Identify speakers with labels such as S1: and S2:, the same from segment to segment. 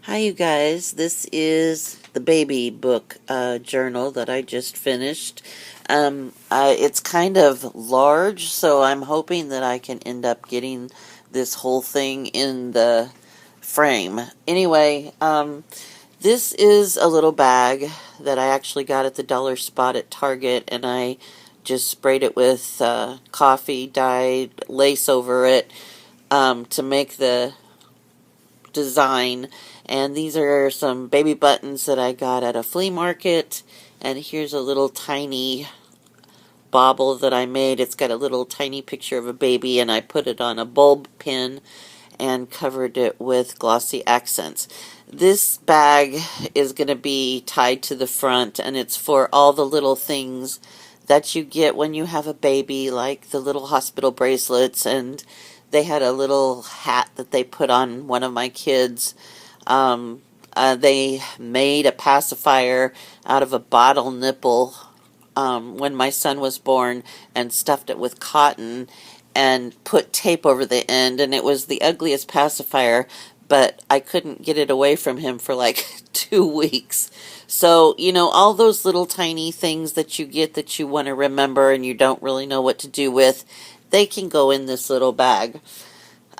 S1: Hi, you guys. This is the baby book journal that I just finished. It's kind of large, so I'm hoping that I can end up getting this whole thing in the frame. Anyway, this is a little bag that I actually got at the dollar spot at Target, and I just sprayed it with coffee dyed lace over it to make the design. And these are some baby buttons that I got at a flea market. And here's a little tiny bauble that I made. It's got a little tiny picture of a baby, and I put it on a bulb pin and covered it with glossy accents. This bag is going to be tied to the front, and it's for all the little things that you get when you have a baby, like the little hospital bracelets, and they had a little hat that they put on one of my kids. They made a pacifier out of a bottle nipple when my son was born and stuffed it with cotton and put tape over the end, and it was the ugliest pacifier, but I couldn't get it away from him for like 2 weeks. So, all those little tiny things that you get that you want to remember and you don't really know what to do with, they can go in this little bag.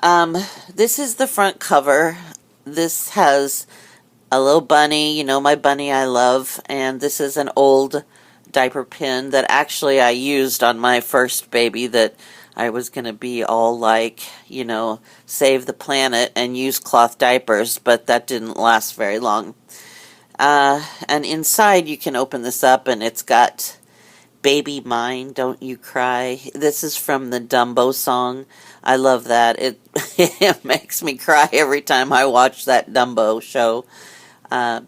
S1: This is the front cover. This has a little bunny, my bunny I love, and this is an old diaper pin that actually I used on my first baby that I was going to be all like, save the planet and use cloth diapers, but that didn't last very long. And inside you can open this up and it's got Baby Mine, Don't You Cry. This is from the Dumbo song. I love that. It makes me cry every time I watch that Dumbo show.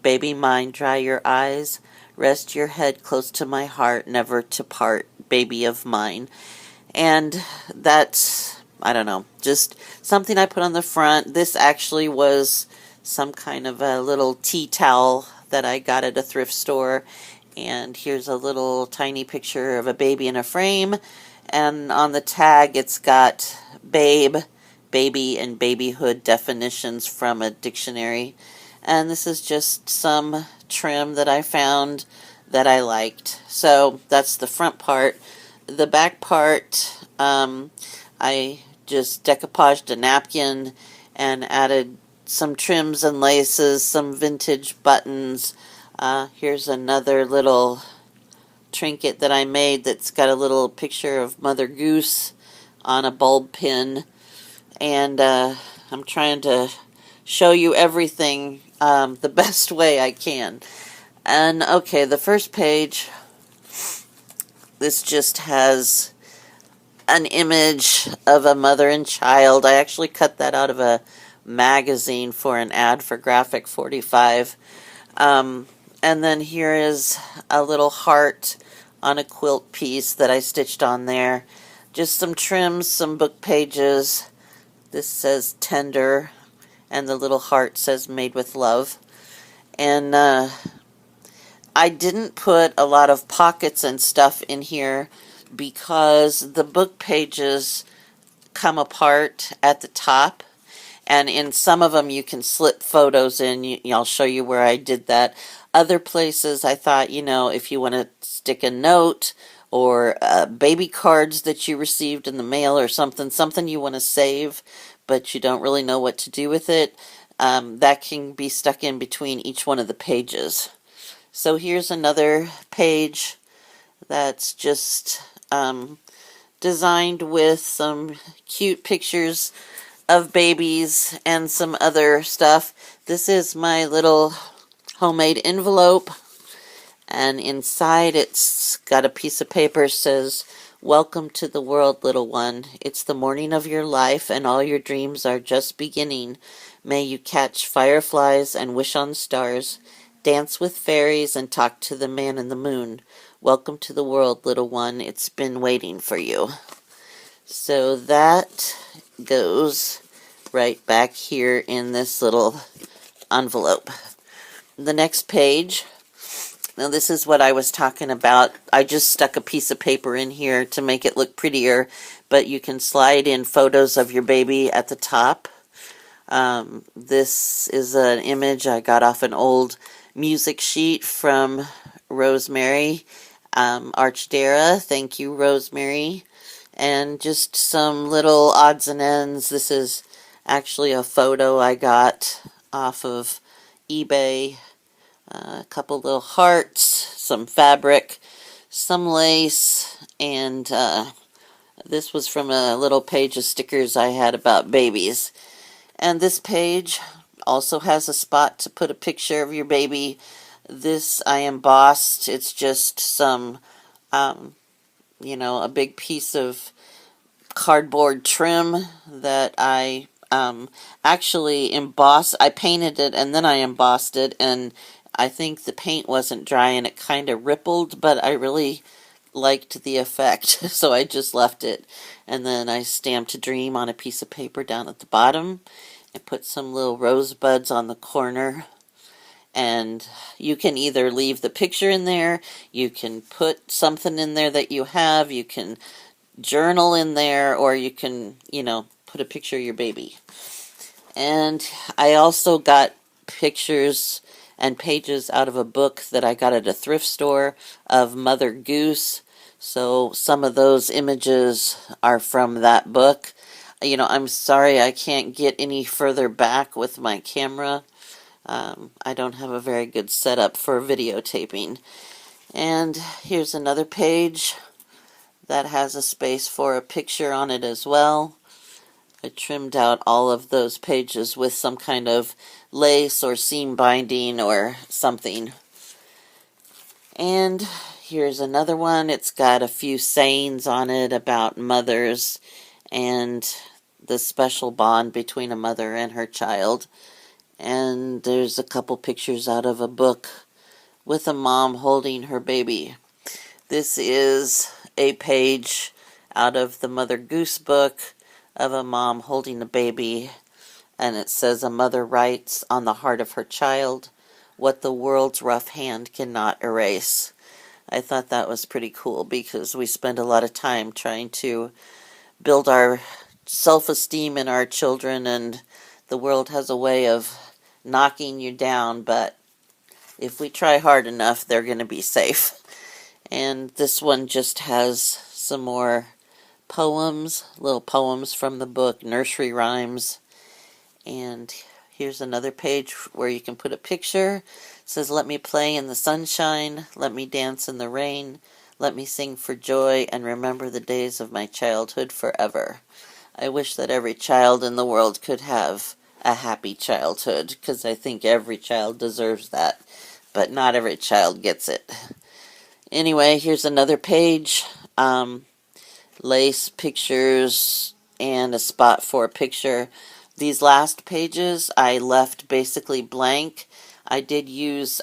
S1: Baby mine, dry your eyes. Rest your head close to my heart, never to part, baby of mine. And that's, I don't know, just something I put on the front. This actually was some kind of a little tea towel that I got at a thrift store. And here's a little tiny picture of a baby in a frame. And on the tag, it's got babe, baby, and babyhood definitions from a dictionary. And this is just some trim that I found that I liked. So that's the front part. The back part, I just decoupaged a napkin and added some trims and laces, some vintage buttons. Here's another little trinket that I made that's got a little picture of Mother Goose on a bulb pin. And I'm trying to show you everything the best way I can. And okay, the first page, this just has an image of a mother and child. I actually cut that out of a magazine for an ad for Graphic 45. And then here is a little heart on a quilt piece that I stitched on there. Just some trims, some book pages. This says tender, and the little heart says made with love. And I didn't put a lot of pockets and stuff in here because the book pages come apart at the top, and in some of them you can slip photos in. I'll show you where I did that. Other places I thought, if you want to stick a note or baby cards that you received in the mail or something you want to save, but you don't really know what to do with it, that can be stuck in between each one of the pages. So here's another page that's just designed with some cute pictures of babies and some other stuff. This is my little homemade envelope, and inside it's got a piece of paper that says, "Welcome to the world, little one. It's the morning of your life, and all your dreams are just beginning. May you catch fireflies and wish on stars, dance with fairies and talk to the man in the moon. Welcome to the world, little one. It's been waiting for you." So that goes right back here in this little envelope. The next page, now this is what I was talking about. I just stuck a piece of paper in here to make it look prettier, but you can slide in photos of your baby at the top. This is an image I got off an old music sheet from Rosemary Archdera. Thank you, Rosemary. And just some little odds and ends. This is actually a photo I got off of eBay. A couple little hearts, some fabric, some lace, and this was from a little page of stickers I had about babies. And this page also has a spot to put a picture of your baby. This I embossed. It's just some, a big piece of cardboard trim that I actually embossed. I painted it and then I embossed it, and I think the paint wasn't dry and it kind of rippled, but I really liked the effect, so I just left it. And then I stamped Dream on a piece of paper down at the bottom and put some little rosebuds on the corner. And you can either leave the picture in there, you can put something in there that you have, you can journal in there, or you can, put a picture of your baby. And I also got pictures and pages out of a book that I got at a thrift store of Mother Goose. So some of those images are from that book. I'm sorry I can't get any further back with my camera. I don't have a very good setup for videotaping. And here's another page that has a space for a picture on it as well. I trimmed out all of those pages with some kind of lace or seam binding or something. And here's another one. It's got a few sayings on it about mothers and the special bond between a mother and her child. And there's a couple pictures out of a book with a mom holding her baby. This is a page out of the Mother Goose book of a mom holding a baby, and it says, "A mother writes on the heart of her child what the world's rough hand cannot erase." I thought that was pretty cool because we spend a lot of time trying to build our self-esteem in our children, and the world has a way of knocking you down, but if we try hard enough, they're going to be safe. And this one just has some more poems, little poems from the book, nursery rhymes. And here's another page where you can put a picture. It says, "Let me play in the sunshine, let me dance in the rain, let me sing for joy and remember the days of my childhood forever." I wish that every child in the world could have a happy childhood, because I think every child deserves that, but not every child gets it. Anyway, here's another page. Lace pictures and a spot for a picture. These last pages I left basically blank. I did use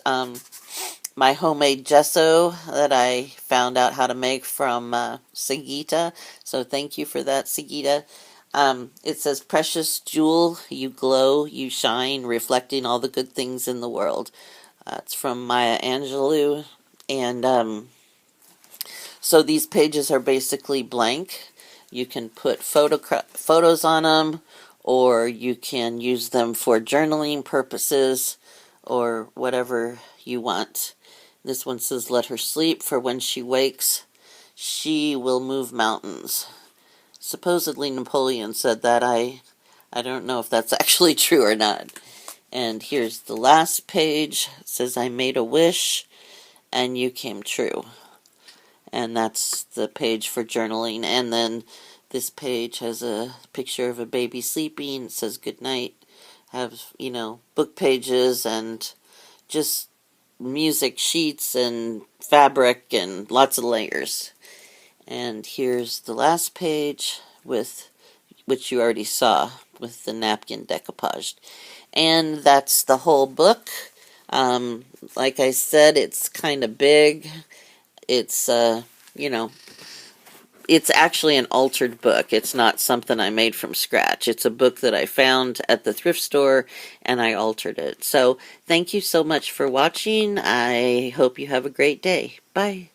S1: my homemade gesso that I found out how to make from Sagita. So thank you for that, Sagita. It says, "Precious jewel, you glow, you shine, reflecting all the good things in the world." It's from Maya Angelou. And so these pages are basically blank. You can put photos on them, or you can use them for journaling purposes, or whatever you want. This one says, "Let her sleep, for when she wakes, she will move mountains." Supposedly Napoleon said that. I don't know if that's actually true or not. And here's the last page. It says, "I made a wish, and you came true." And that's the page for journaling. And then this page has a picture of a baby sleeping. It says good night. Have, book pages and just music sheets and fabric and lots of layers. And here's the last page, with which you already saw, with the napkin decoupaged. And that's the whole book. Like I said, it's kind of big. It's, it's actually an altered book. It's not something I made from scratch. It's a book that I found at the thrift store, and I altered it. So thank you so much for watching. I hope you have a great day. Bye.